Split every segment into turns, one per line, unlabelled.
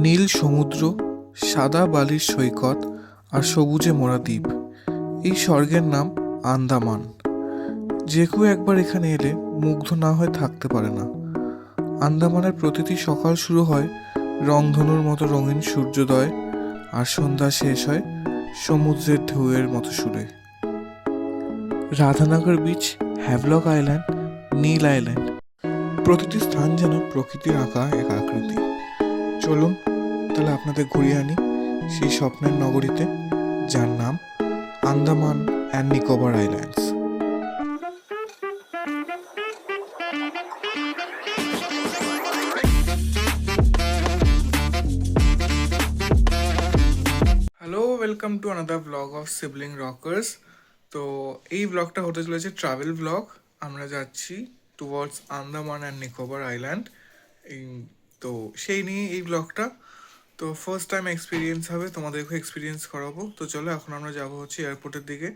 নীল সমুদ্র, সাদা বালির সৈকত আর সবুজে মোড়া দ্বীপ, এই স্বর্গের নাম আন্দামান। যে কেউ একবার এখানে এলে মুগ্ধ না হয়ে থাকতে পারে না। আন্দামানের প্রতিটি সকাল শুরু হয় রংধনুর মতো রঙিন সূর্যোদয়, আর সন্ধ্যা শেষ হয় সমুদ্রের ঢেউয়ের মতো সুরে। রাধানগর বিচ, হ্যাভলক আইল্যান্ড, নীল আইল্যান্ড, প্রতিটি স্থান যেন প্রকৃতির আঁকা এক আকৃতি। চলুন তাহলে আপনাদের ঘুরিয়ে আনি সেই স্বপ্নের নগরীতে, যার নাম Andaman and Nicobar islands. Hello, welcome to another blog of sibling Rockerz. তো এই ব্লগটা হতে চলেছে ট্রাভেল ব্লগ। আমরা যাচ্ছি towards Andaman and Nicobar island. তো সেই নিয়ে এই ব্লগটা। তো ফার্স্ট টাইম এক্সপিরিয়েন্স হবে, তোমাদেরকেও এক্সপিরিয়েন্স করাবো। তো চলো, এখন আমরা যাবো হচ্ছে এয়ারপোর্টের দিকে।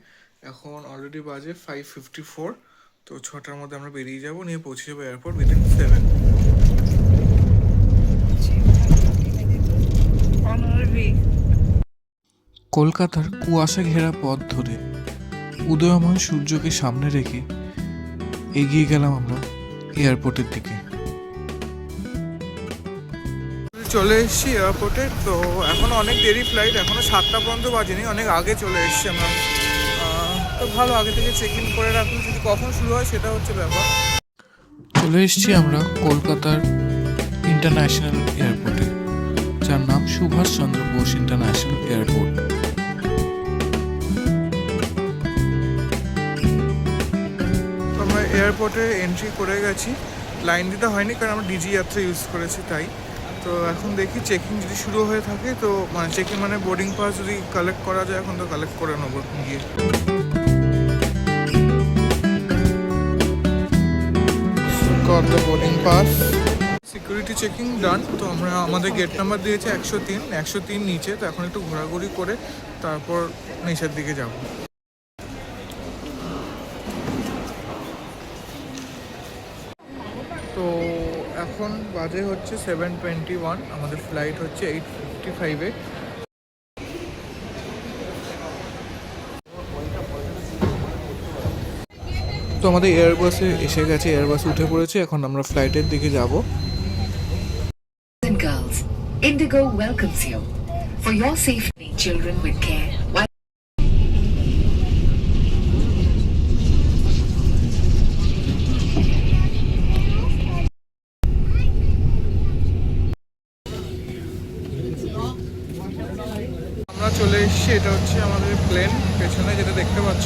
এখন অলরেডি বাজে 5:54। তো 6টার মধ্যে আমরা বেরিয়ে যাবো, নিয়ে পৌঁছে যাবো এয়ারপোর্ট উইদিন 7। কলকাতার কুয়াশা ঘেরা পথ ধরে উদয়মান সূর্যকে সামনে রেখে এগিয়ে গেলাম আমরা এয়ারপোর্টের দিকে। চলে এসেছি এয়ারপোর্টে। তো এখনো অনেক দেরি ফ্লাইট, এখনো 7টা পর্যন্ত বাজেনি, অনেক আগে চলে এসেছি আমরা। তো ভালো, আগে থেকে চেক ইন করে রাখলে যদি কখন শুরু হয় সেটা হচ্ছে ব্যাপার। চলে এসেছি আমরা কলকাতার ইন্টারন্যাশনাল এয়ারপোর্টে, যার নাম সুভাষচন্দ্র বোস ইন্টারন্যাশনাল এয়ারপোর্ট। তো আমরা এয়ারপোর্টে এন্ট্রি করে গেছি, লাইন দিতে হয়নি কারণ আমরা ডিজি যাত্রা ইউজ করেছি তাই। তো এখন দেখি চেকিং যদি শুরু হয়ে থাকে, তো মানে চেকিং মানে বোর্ডিং পাস যদি কালেক্ট করা যায়, এখন তো কালেক্ট করে নেবো গিয়ে। Got the boarding pass, security checking done. তো আমরা আমাদের গেট নাম্বার দিয়েছে 103 নিচে। তো এখন একটু ঘোরাঘুরি করে তারপর নিচের দিকে যাব। তো এখন বাজে হচ্ছে 7:21, আমাদের ফ্লাইট হচ্ছে 8:55-এ। তো আমাদের এয়ারবাসে এসে গেছে, এয়ারবাসে উঠে পড়েছে। এখন আমরা ফ্লাইটের দিকে যাব।
Girls, Indigo welcomes you. For your safety, children with care.
আমরা চলে এসেছি, এটা হচ্ছে আমাদের প্লেন, পেছনে যেটা দেখতে পাচ্ছ।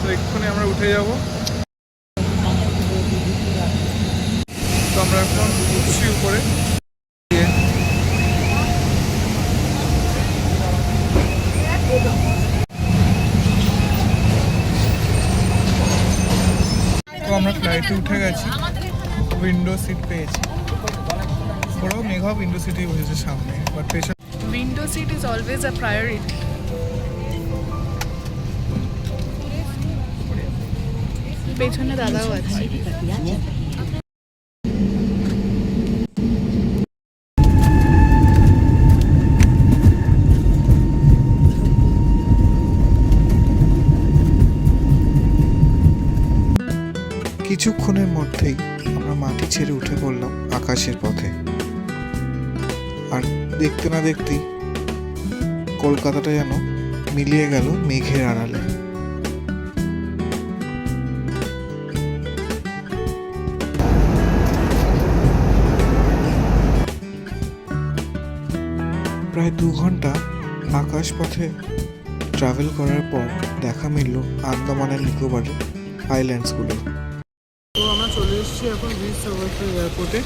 তো এক্ষুনি আমরা উঠে যাব। তো আমরা এখন উঠছি উপরে। তো আমরা ফ্লাইটে উঠে গেছি, উইন্ডো সিট পেয়েছি। পুরো মেঘা উইন্ডো সিটই বসেছে সামনে, বাট পেছনে
Window seat is always a priority. পেছনে দাদাও আছে।
কিছুক্ষণের মধ্যেই আমরা মাটি ছেড়ে উঠে পড়লাম আকাশের পথে। আর দেখতে না দেখতেই কলকাতাটা যেন মিলিয়ে গেল মেঘের আড়ালে। প্রায় 2 ঘন্টা আকাশ পথে ট্রাভেল করার পর দেখা মিলল আন্দামানের নিকোবরের আইল্যান্ডসগুলো। তো আমরা চলে এসেছি এখন বীর সাভারকার এয়ারপোর্টে।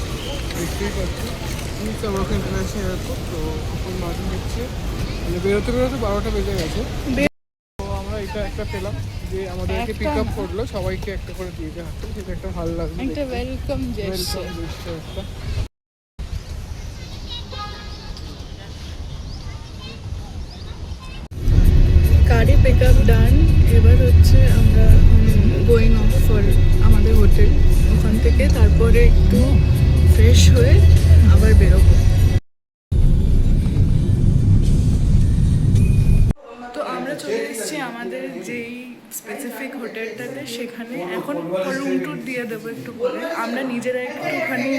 দেখতেই পাচ্ছি বীর সাভারকার ইন্টারন্যাশনাল এয়ারপোর্ট। তো এখন বাজে হচ্ছে বেরোতে 12টা বেজে গেছে। তো আমরা এটা একটা পেলাম যে আমাদেরকে পিক আপ করলো, সবাইকে একটা করে দিয়েছে হাতে, সেটা একটা ভালো লাগলো।
একটা ওয়েলকাম জেস্টার।
একটা
গাড়ি পিক আপ ডান। এবার হচ্ছে আমরা গোয়িং অফ ফর আমাদের হোটেল। ওখান থেকে তারপরে একটু ফ্রেশ হয়ে আবার বেরোবো। এখানে। এখন রুম ট্যুর দিয়ে দেবো একটু পরে। আমরা নিজেরা একটুখানি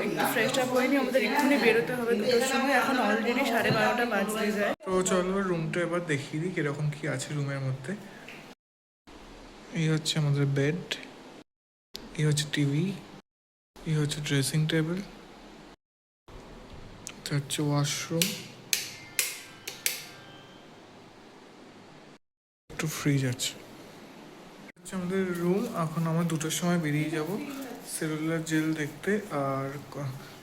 একটু ফ্রেশ আপ হয়নি, আমাদের এক্ষুনি বেরোতে হবে 2টোর সময়। এখন অলরেডি 12:30 বাজতে যায়।
তো চলো রুমটা এবার দেখিয়ে দিই কিরকম কি আছে রুমের মধ্যে। এই হচ্ছে আমাদের বেড, এই হচ্ছে টিভি, এই হচ্ছে ড্রেসিং টেবিল, এটা হচ্ছে ওয়াশরুম, একটু ফ্রিজ আছে। হচ্ছে আমাদের রুম। এখন আমরা 2টোর সময় বেরিয়ে যাব সেলুলার জেল দেখতে, আর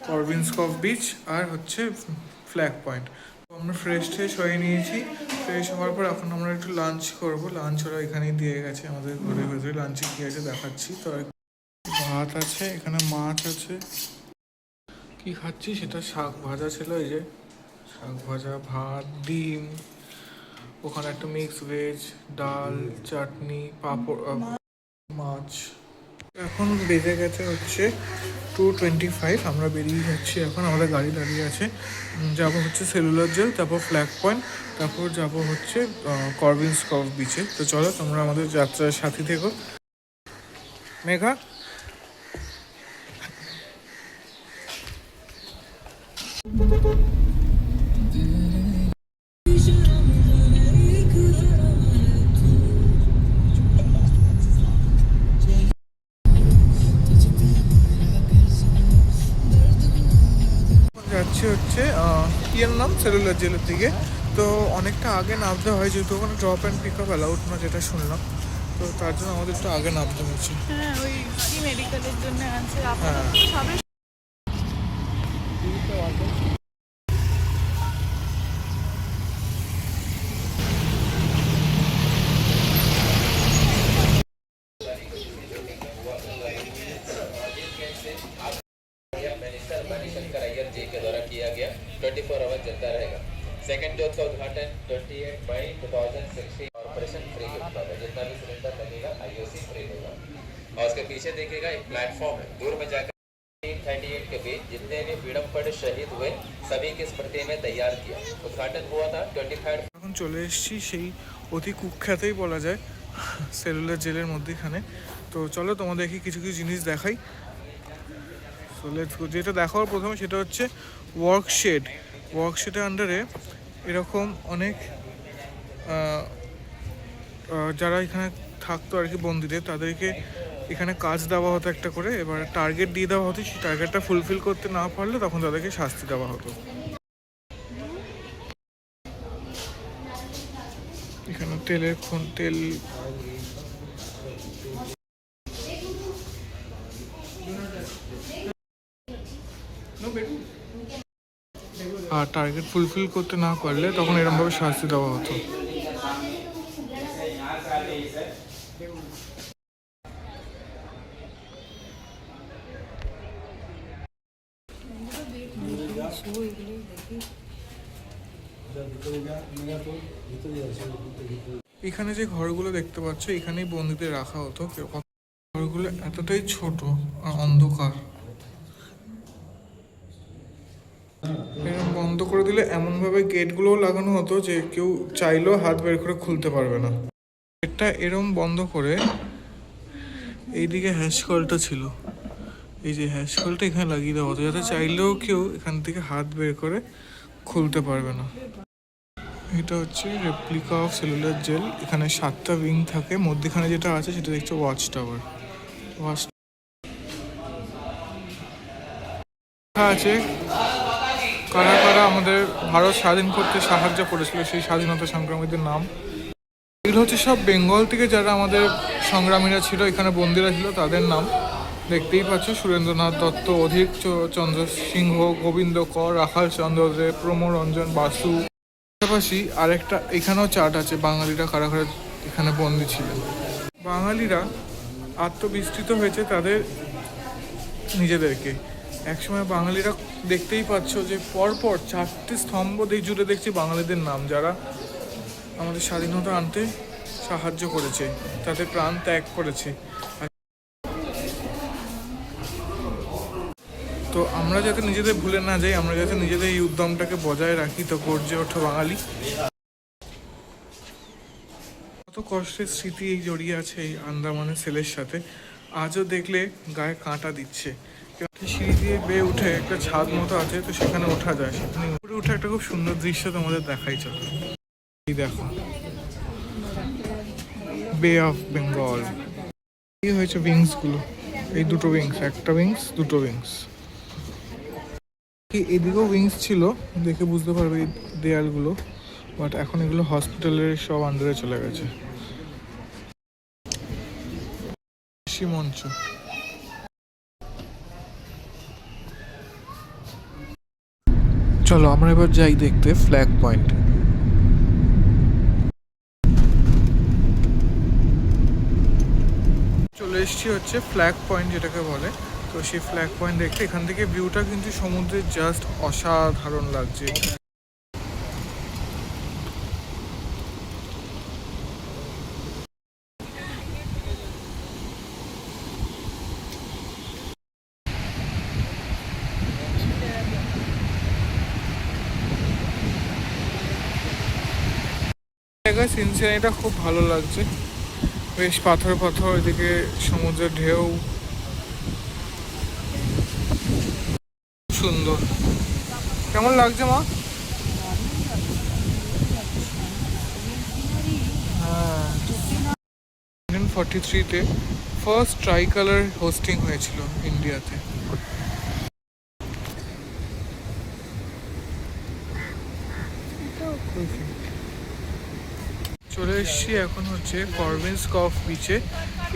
করভিনস্কভ বিচ, আর হচ্ছে ফ্ল্যাগ পয়েন্ট। তো আমরা ফ্রেশ হয়ে নিয়েছি। ফ্রেশ হওয়ার পর এখন আমরা একটু লাঞ্চ করব। লাঞ্চ ওরা এখানেই দিয়ে গেছে আমাদের ঘরে ভেতরে। লাঞ্চে কী আছে দেখাচ্ছি। তো ভাত আছে, এখানে মাছ আছে। কি খাচ্ছি সেটা শাক ভাজা ছিল, এই যে শাক ভাজা, ভাত, ডিম, ওখানে একটা মিক্স ভেজ, ডাল, চাটনি, পাঁপড়, মাছ। এখন বেজে গেছে হচ্ছে 2:25। আমরা বেরিয়ে যাচ্ছি এখন। আমাদের গাড়ি দাঁড়িয়ে আছে। যাব হচ্ছে সেলুলার জেল, তারপর ফ্ল্যাগ পয়েন্ট, তারপর যাব হচ্ছে করভিনস্কভ বিচে। তো চলো তোমরা আমাদের যাত্রার সাথী থেকো। মেঘা, যাচ্ছি হচ্ছে ইয়ের নাম সেলুলার জেলের দিকে। তো অনেকটা আগে নামতে হয়, যেহেতু ওখানে drop and pick up allowed না, যেটা শুনলাম। তো তার জন্য আমাদের একটু আগে নামতে হচ্ছে।
হ্যাঁ, ওই কি মেডিকেলের জন্য আছে
হ্যাঁ।
সবে।
मणिशंकर अय्यर जी के द्वारा किया गया 24 आवर चलता रहेगा। सेकंड डोज का उद्घाटन 28 मई 2016 ऑपरेशन फ्री गिफ्ट होगा। जितना भी सिलेंडर लगेगा आईओसी फ्री होगा। और उसके पीछे देखिएगा एक प्लेटफॉर्म है, दूर में जाकर 38 के बीच जितने भी फ्रीडम फाइटर शहीद हुए सभी की स्मृति में तैयार किया। उद्घाटन हुआ था 23।
এখন চলে এসেছি সেই অতি কুখ্যাতই বলা যায় সেলুলার জেলের মধ্যেখানে। তো চলো তোমাদেরকে কিছু কিছু জিনিস দেখাই। So let's go. যেটা দেখার প্রথমে সেটা হচ্ছে ওয়ার্কশেডের আন্ডারে এরকম অনেক যারা এখানে থাকতো আর কি বন্দীদের, তাদেরকে এখানে কাজ দেওয়া হতো একটা করে। এবার টার্গেট দিয়ে দেওয়া হতো, সেই টার্গেটটা ফুলফিল করতে না পারলে তখন তাদেরকে শাস্তি দেওয়া হতো। এখানে তেল আর টার্গেট ফুলফিল করতে না পারলে তখন এরকমভাবে শাস্তি দেওয়া হতো। এখানে যে ঘরগুলো দেখতে পাচ্ছ, এখানেই বন্দীদের রাখা হতো। ঘরগুলো এতটাই ছোট আর অন্ধকার। এরকম বন্ধ করে দিলে এমনভাবে গেটগুলোও লাগানো হতো যে কেউ চাইলেও হাত বের করে খুলতে পারবে না। গেটটা এরম বন্ধ করে এইদিকে হ্যাশকলটা ছিল, এই যে হ্যাশকলটা এখানে লাগিয়ে দেওয়া হতো, যাতে চাইলেও কেউ এখান থেকে হাত বের করে খুলতে পারবে না। এটা হচ্ছে রেপ্লিকা অফ সেলুলার জেল। এখানে 7টা উইং থাকে। মধ্যখানে যেটা আছে সেটা দেখছো ওয়াচ টাওয়ার। আছে কারা কারা আমাদের ভারত স্বাধীন করতে সাহায্য করেছিল, সেই স্বাধীনতা সংগ্রামীদের নাম। এগুলো হচ্ছে সব বেঙ্গল থেকে যারা আমাদের সংগ্রামীরা ছিল, এখানে বন্দীরা ছিল, তাদের নাম দেখতেই পাচ্ছ। সুরেন্দ্রনাথ দত্ত, অধীর চন্দ্র সিংহ, গোবিন্দ কর, রাখাল চন্দ্র দে, প্রমোদ রঞ্জন বাসু। পাশাপাশি আরেকটা এখানেও চার্ট আছে বাঙালিরা কারা কারা এখানে বন্দী ছিলেন। বাঙালিরা আত্মবিস্তৃত হয়েছে তাদের নিজেদেরকে। একসময় বাঙালিরা দেখতেই পাচ্ছ যে পরপর 4টে স্তম্ভ জুড়ে দেখছি বাঙালিদের নাম, যারা আমাদের স্বাধীনতা আনতে সাহায্য করেছে, তাদের প্রাণ ত্যাগ করেছে। তো আমরা যাতে নিজেদের ভুলে না যাই, আমরা যাতে নিজেদের এই উদ্যমটাকে বজায় রাখি, তো গর্জে ওঠো বাঙালি। কত তো কষ্টের স্মৃতি এই জড়িয়ে আছে এই আন্দামানের ছেলের সাথে। আজও দেখলে গায়ে কাঁটা দিচ্ছে। সিঁড়ি দিয়ে বেয়ে উঠে একটা ছাদ মতো আছে, তো সেখানে ওঠা যায়। সেখানে উপরে উঠে একটা খুব সুন্দর দৃশ্য তোমাদের দেখাই চলো। এই দেখো বে অফ বেঙ্গল। এই হয়েছে উইংস গুলো, এই দুটো উইংস, একটা উইংস দুটো উইংস। এদিকেও উইংস ছিল, দেখে বুঝতে পারবে এই দেয়ালগুলো, বাট এখন এগুলো হসপিটালের সব আন্ডারে চলে গেছে। মঞ্চ চলো আমরা এবার যাই দেখতে ফ্ল্যাগ পয়েন্ট। চলে এসেছি হচ্ছে ফ্ল্যাগ পয়েন্ট যেটাকে বলে। তো সেই ফ্ল্যাগ পয়েন্ট দেখতে, এখান থেকে ভিউটা কিন্তু সমুদ্রের জাস্ট অসাধারণ লাগছে। জায়গায় সিনসিনারিটা খুব ভালো লাগছে, বেশ পাথর পাথর, এদিকে সমুদ্রের ঢেউ সুন্দর। কেমন লাগছে মা? হ্যাঁ, 1943-তে ফার্স্ট ট্রাই কালার হোস্টিং হয়েছিল ইন্ডিয়াতে। চলে এসেছি এখন হচ্ছে করভিন্স কফ বিচে।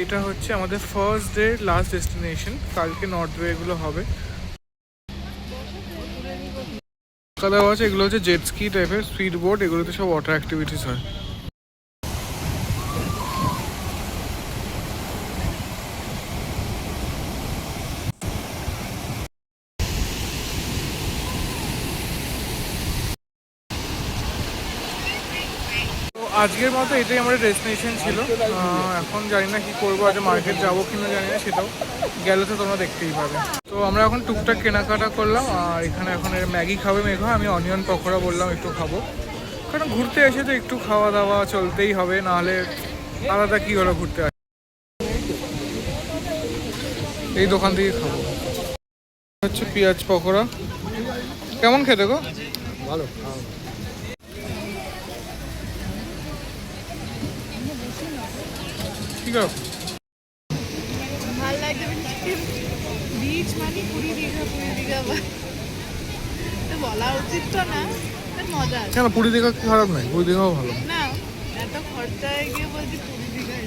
এটা হচ্ছে আমাদের ফার্স্ট ডে লাস্ট ডেস্টিনেশন। কালকে নর্থ বে এগুলো হবে। দেওয়া আছে, এগুলো হচ্ছে জেট স্কি টাইপের স্পিড বোট, এগুলোতে সব ওয়াটার অ্যাক্টিভিটিস হয়। আজকের মতো এটাই আমাদের ডেস্টিনেশন ছিল। এখন জানি না কি করবো, আজ মার্কেট যাবো কিনা জানি না, সেটাও গেলে তো তোমরা দেখতেই পাবে। তো আমরা এখন টুকটাক কেনাকাটা করলাম, আর এখানে এখন ম্যাগি খাবে মেঘা, আমি অনিয়ন পকোড়া বললাম একটু খাবো, কারণ ঘুরতে এসে তো একটু খাওয়া দাওয়া চলতেই হবে, নাহলে আলাদা কি হলো ঘুরতে আসে। এই দোকান থেকে খাবো হচ্ছে পেঁয়াজ পকোড়া। কেমন খেতে গো? ভালো। ঠিক আছে,
ভালো লাগছে। বিচ মানে পুরী দীঘা বলা উচিত তো না, মজা আছে।
কেন পুরী দীঘা খারাপ নয়, পুরী দীঘাও ভালো।
না, এত খরচায় গিয়ে বলছি পুরী দীঘায়।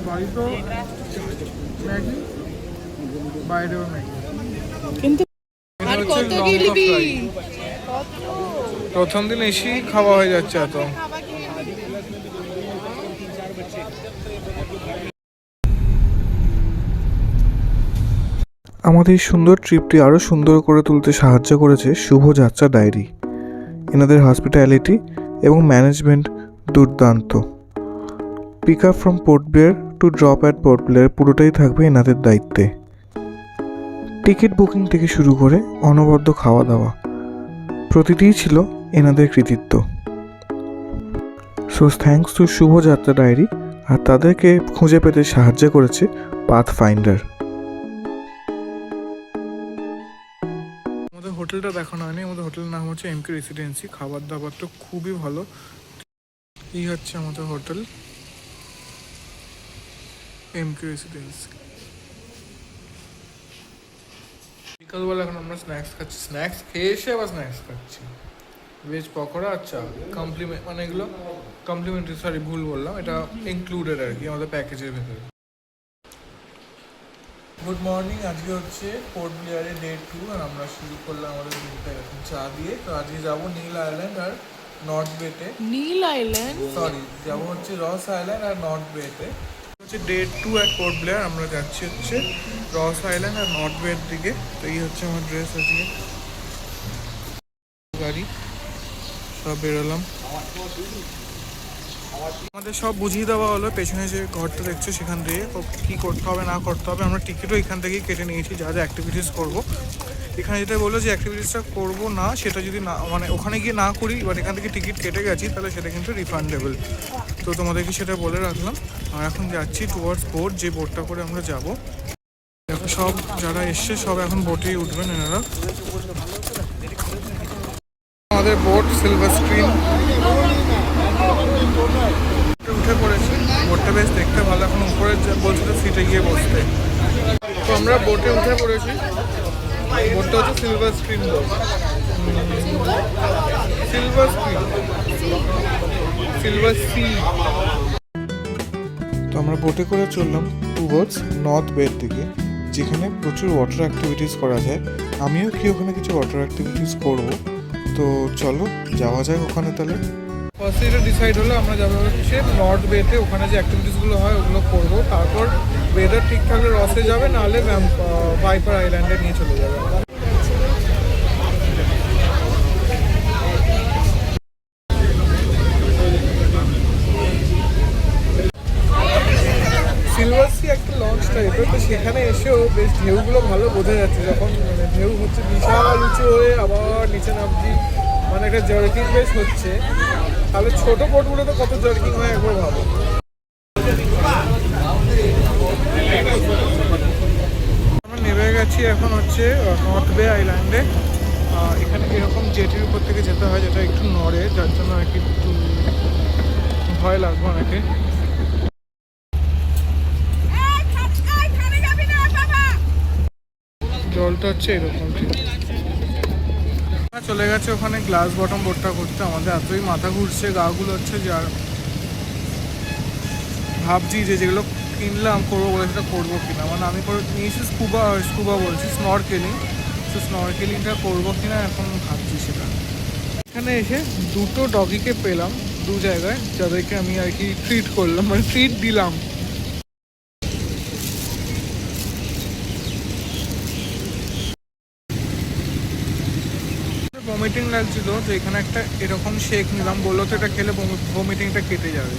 বাড়িতে ম্যাগি, বাইরেও ম্যাগি,
কিন্তু আর কত গিলবি?
প্রথম দিন এসেই খাওয়া হয়ে যাচ্ছে এত। আমাদের এই সুন্দর ট্রিপটি আরও সুন্দর করে তুলতে সাহায্য করেছে শুভযাত্রা ডায়েরি। এনাদের হসপিটালিটি এবং ম্যানেজমেন্ট দুর্দান্ত। Pick up from Port Blair to drop at Port Blair পুরোটাই থাকবে এনাদের দায়িত্বে। টিকিট বুকিং থেকে শুরু করে অনবদ্য খাওয়া দাওয়া প্রতিটিই ছিল এনাদের কৃতিত্ব। সো থ্যাঙ্কস টু শুভযাত্রা ডায়েরি, আর তাদেরকে খুঁজে পেতে সাহায্য করেছে পাথ ফাইন্ডার। আমাদের হোটেলটা দেখানো হয়নি, আমাদের হোটেলের নাম হচ্ছে এমকে রেসিডেন্সি। খাবার দাবার তো খুবই ভালো। এই হচ্ছে আমাদের হোটেল এমকে রেসিডেন্সি। বিকালবেলা এখন আমরা স্ন্যাক্স খাচ্ছি, স্ন্যাক্স খেয়ে এসে আবার স্ন্যাক্স খাচ্ছি। ভেজ পকোড়া, আচ্ছা কমপ্লিমেন্ট, মানে এগুলো কমপ্লিমেন্টারি, সরি ভুল বললাম, এটা ইনক্লুডেড আর কি আমাদের প্যাকেজের ভেতরে। গুড মর্নিং, আজকে হচ্ছে পোর্ট ব্লেয়ারে ডে 2, আর আমরা শুরু করলাম আমাদের দিনটা এখন চা দিয়ে। তো আজকে যাবো নীল আইল্যান্ড আর নর্থ বেতে।
নীল আইল্যান্ড,
সরি, যাবো হচ্ছে রস আইল্যান্ড আর নর্থ বেতে। হচ্ছে ডে 2 অ্যাট পোর্ট ব্লেয়ার, আমরা যাচ্ছি হচ্ছে রস আইল্যান্ড আর নর্থ বের দিকে। তো এই হচ্ছে আমার ড্রেস, আজকে গাড়ি সব বেরোলাম। আমাদের সব বুঝিয়ে দেওয়া হলো, পেছনে যে ঘরটা দেখছো সেখান থেকে কী করতে হবে না করতে হবে। আমরা টিকিটও এখান থেকেই কেটে নিয়েছি, যা যা অ্যাক্টিভিটিস করবো এখানে যেটা বললো যে অ্যাক্টিভিটিসটা করবো না, সেটা যদি না মানে ওখানে গিয়ে না করি, বাট এখান থেকে টিকিট কেটে গেছি, তাহলে সেটা কিন্তু রিফান্ডেবল। তো তোমাদেরকে সেটা বলে রাখলাম। আর এখন যাচ্ছি টুয়ার্ডস বোট, যে বোটটা করে আমরা যাব। দেখো সব যারা এসছে সব এখন বোটেই উঠবেন এনারা। আমাদের বোট সিলভার স্ক্রিন উঠে পড়েছে। বোটটা বেশ দেখতে ভালো, এখন উপরে বলছিল সিটে গিয়ে বসতে। তো আমরা বোটে উঠে পড়েছি। বোটটা হচ্ছে silver screen boat, silver screen, silver sea. তো আমরা বোটে করে চললাম টুয়ার্ডস নর্থ বের দিকে, যেখানে প্রচুর ওয়াটার অ্যাক্টিভিটিস করা যায়। আমিও কি ওখানে কিছু ওয়াটার অ্যাক্টিভিটিস করব, তো চলো যাওয়া যায় ওখানে। তাহলে ফার্স্টে এটা ডিসাইড হলো আমরা যাবো হচ্ছে নর্থ বেতে, ওখানে যে অ্যাক্টিভিটিসগুলো হয় ওগুলো করবো। তারপর ওয়েদার ঠিক থাকলে রসে যাবে, নাহলে ভাইপার আইল্যান্ডে নিয়ে চলে যাবে। সিলভার সি একটা লঞ্চ টাইপের, তো সেখানে এসেও বেশ ঢেউগুলো ভালো বোঝা যাচ্ছে। যখন মানে ঢেউ হচ্ছে বিশাল উঁচু হয়ে আবার নিচে নামছি, মানে একটা জার্কিং বেশ হচ্ছে। তাহলে ছোট বোটগুলো তো কত জার্কিং হয় একবার ভাবো। আমরা নেমে গেছি এখন হচ্ছে নর্থ বে আইল্যান্ডে। এখানে এরকম জেটির উপর থেকে যেতে হয়, যেটা একটু নড়ে, যার জন্য আর কি একটু ভয় লাগবে অনেকে। জলটা হচ্ছে এরকম। চলে গেছে ওখানে গ্লাস বটম বোটটা করতে। আমাদের এতই মাথা ঘুরছে, গাগুলো হচ্ছে, যার ভাবছি যে যেগুলো কিনলাম করবো বলে সেটা করবো কিনা। মানে আমি করে নিয়েছি স্কুবা বলছি, স্নরকেলিং। তো স্নরকেলিংটা করবো কিনা এখন ভাবছি সেটা। এখানে এসে দুটো ডগিকে পেলাম দু জায়গায়, যাদেরকে আমি আর কি ট্রিট করলাম, মানে ট্রিট দিলাম। ভমিটিং লাগছিল, তো এখানে একটা এরকম শেক নিলাম, বললো তো এটা খেলে ভমিটিংটা কেটে যাবে।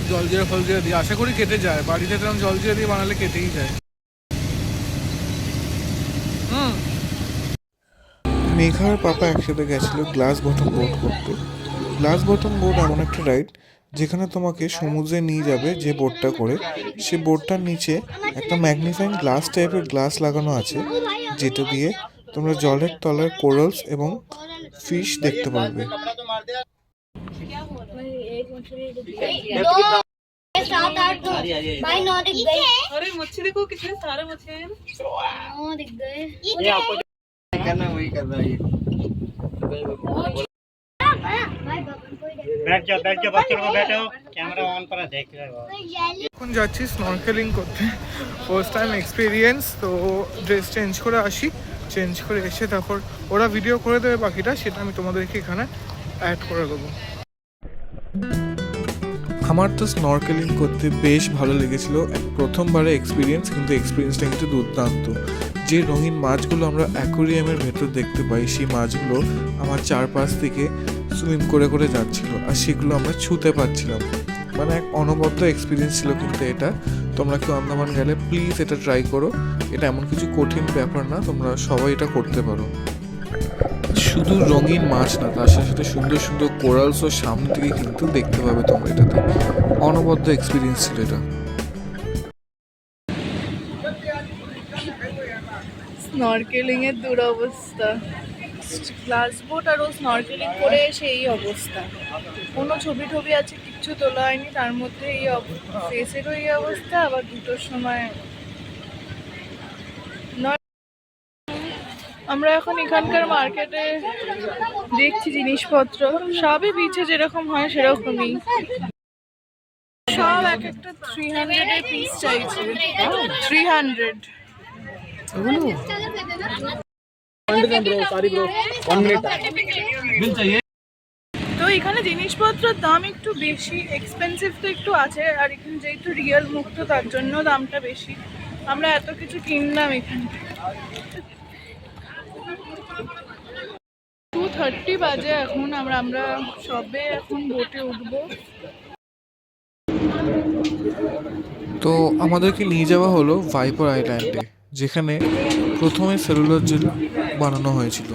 জলজিরা ফলজিরা দিয়ে আশা করি কেটে যায়, বাড়িতে তেমন জলজিরা দিয়ে বানালে কেটেই যায়। মেঘা আর পাপা একসাথে গেছিলো গ্লাস বটম বোট করতে। গ্লাস বটম বোট এমন একটা রাইড যেখানে তোমাকে সমুদ্রে নিয়ে যাবে যে বোটটা করে। সে বোটটার নিচে একটা ম্যাগনিফাইং গ্লাস টাইপের গ্লাস লাগানো আছে, যেটা দিয়ে তোমরা জলের তলার কোরালস এবং ফিশ দেখতে পারবে।
भाई नौ दिख गए।
अरे मच्छी देखो कितने सारे मच्छी हैं।
नौ दिख गए।
ये आपको करना वही कर रहा है ये। बैठ जाओ बच्चों को, बैठो, कैमरा ऑन पर है, देख रहे हो।
এখন যাচ্ছি স্নরকেলিং করতে, ফার্স্ট টাইম এক্সপিরিয়েন্স। তো ড্রেস চেঞ্জ করে আসি, চেঞ্জ করে এসে তারপর ওরা ভিডিও করে দেবে বাকিটা, সেটা আমি তোমাদেরকে এখানে অ্যাড করে দেবো। আমার তো স্নরকেলিং করতে বেশ ভালো লেগেছিলো, প্রথমবারে এক্সপিরিয়েন্স, কিন্তু এক্সপিরিয়েন্সটা কিন্তু দুর্দান্ত। যে রঙিন মাছগুলো আমরা অ্যাকোরিয়ামের ভেতর দেখতে পাই, সেই মাছগুলো আমার চারপাশ থেকে সুইম করে করে যাচ্ছিল, আর সেগুলো আমরা ছুঁতে পারছিলাম। মানে এক অনবদ্য এক্সপিরিয়েন্স ছিল। কিন্তু এটা তোমরা কেউ আন্দামান গেলে প্লিজ এটা ট্রাই করো। এটা এমন কিছু কঠিন ব্যাপার না, তোমরা সবাই এটা করতে পারো। শুধু রঙিন মাছ না, তার সাথে সাথে সুন্দর সুন্দর কোরালসও সামনে থেকে কিন্তু দেখতে পাবে তোমরা। এটাতে অনবদ্য এক্সপিরিয়েন্স ছিল এটা।
স্নরকেলিং এর দুরবস্থা, গ্লাস বোট আর ও স্নরকেলিং করে সেই অবস্থা। কোনো ছবি টবি আছে কিচ্ছু তোলা হয়নি, তার মধ্যে এই ফেসেরও এই অবস্থা। আবার দুটোর সময় আমরা এখন এখানকার মার্কেটে দেখছি জিনিসপত্র, সবই বিচে যেরকম হয় সেরকমই। সব এক একটা 300 এর পিস চাইছে, 300। তো এখানে জিনিসপত্রের দাম একটু বেশি, এক্সপেন্সিভ তো একটু আছে, আর এখানে যেহেতু রিয়েল মুক্ত তার জন্য দামটা বেশি। আমরা এত কিছু কিনলাম এখানে। 2:30 বাজে এখন, আমরা সবে এখন বোটে উঠবো।
তো আমাদেরকে নিয়ে যাওয়া হলো ভাইপার আইল্যান্ডে, যেখানে প্রথমে সেলুলার জেল বানানো হয়েছিল।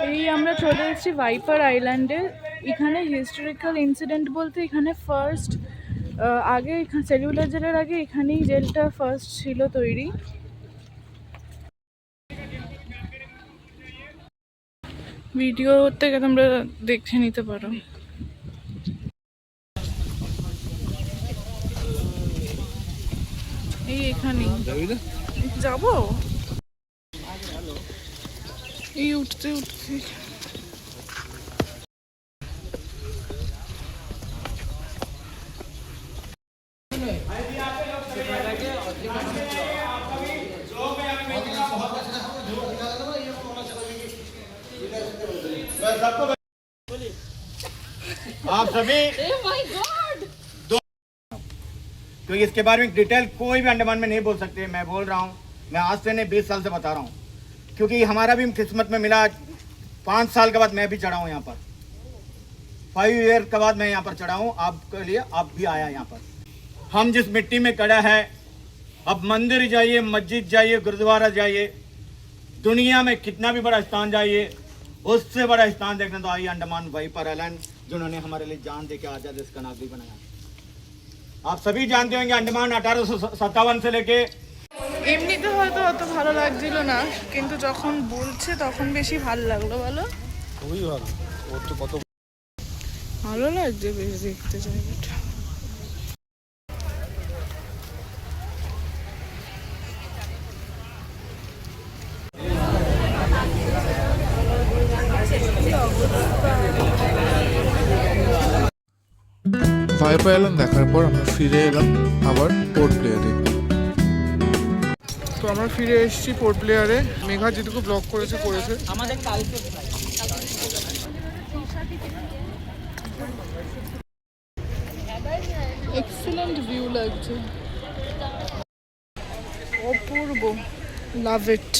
এই আমরা চলে এসেছি ভাইপার আইল্যান্ডে। এখানে হিস্টোরিক্যাল ইনসিডেন্ট বলতে এখানে ফার্স্ট আগে সেলুলার জেলের আগে এখানেই জেলটা ফার্স্ট ছিল তৈরি। ভিডিও থেকে তোমরা দেখে নিতে পারো। এই এখানেই যাবো, এই উঠতে উঠতে
आप सभी क्योंकि इसके बारे में डिटेल कोई भी अंडमान में नहीं बोल सकते। मैं बोल रहा हूँ, मैं आज से नहीं 20 साल से बता रहा हूँ, क्योंकि हमारा भी किस्मत में मिला। 5 साल के बाद मैं भी चढ़ा हूँ यहाँ पर, 5 ईयर के बाद मैं यहाँ पर चढ़ा हूँ आपके लिए। आप भी आया यहाँ पर। हम जिस मिट्टी में खड़ा है, अब मंदिर जाइए, मस्जिद जाइए, गुरुद्वारा जाइए, दुनिया में कितना भी बड़ा स्थान जाइए, उससे बड़ा स्थान देखने तो आइए अंडमान वाइपर आइलैंड, जिन्होंने हमारे लिए जान दे के आजाद इसका नागरिक बनाया। आप सभी जानते होंगे अंडमान 1857 से लेके
এমনিতে হয়তো অত ভালো লাগছিল না, কিন্তু যখন বলছে তখন বেশি ভালো লাগলো। বলো,
খুবই ভালো। ওর তো কত
ভালো লাগছে বেশ দেখতে জায়গাটা।
ভাইপার আইল্যান্ড দেখার পর আমরা ফিরে এলাম আবার পোর্ট ব্লেয়ারে। তো আমরা ফিরে এসেছি পোর্ট ব্লেয়ারে। মেঘা যেটুকু ব্লগ করেছে আমাদের কালকে
এক্সিলেন্ট ভিউ লাগছে, অপূর্ব, লাভ ইট।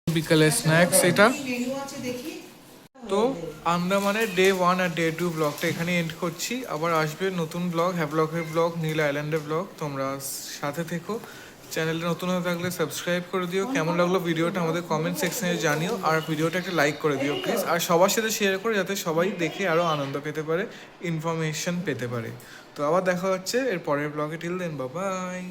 বিকালে স্ন্যাক্স এটা। তো আন্দামানের ডে 1 আর ডে 2 ব্লগটা এখানে এন্ড করছি। আবার আসবে নতুন ব্লগ, হ্যাভলকের ব্লগ, নীল আইল্যান্ডের ব্লগ। তোমরা সাথে থেকো। চ্যানেলটা নতুন হয়ে থাকলে সাবস্ক্রাইব করে দিও। কেমন লাগলো ভিডিওটা আমাদের কমেন্ট সেকশনে জানিও, আর ভিডিওটা একটা লাইক করে দিও প্লিজ। আর সবার সাথে শেয়ার করে, যাতে সবাই দেখে আরও আনন্দ পেতে পারে, ইনফরমেশন পেতে পারে। তো আবার দেখা হচ্ছে এর পরের ব্লগে। Till then, bye by.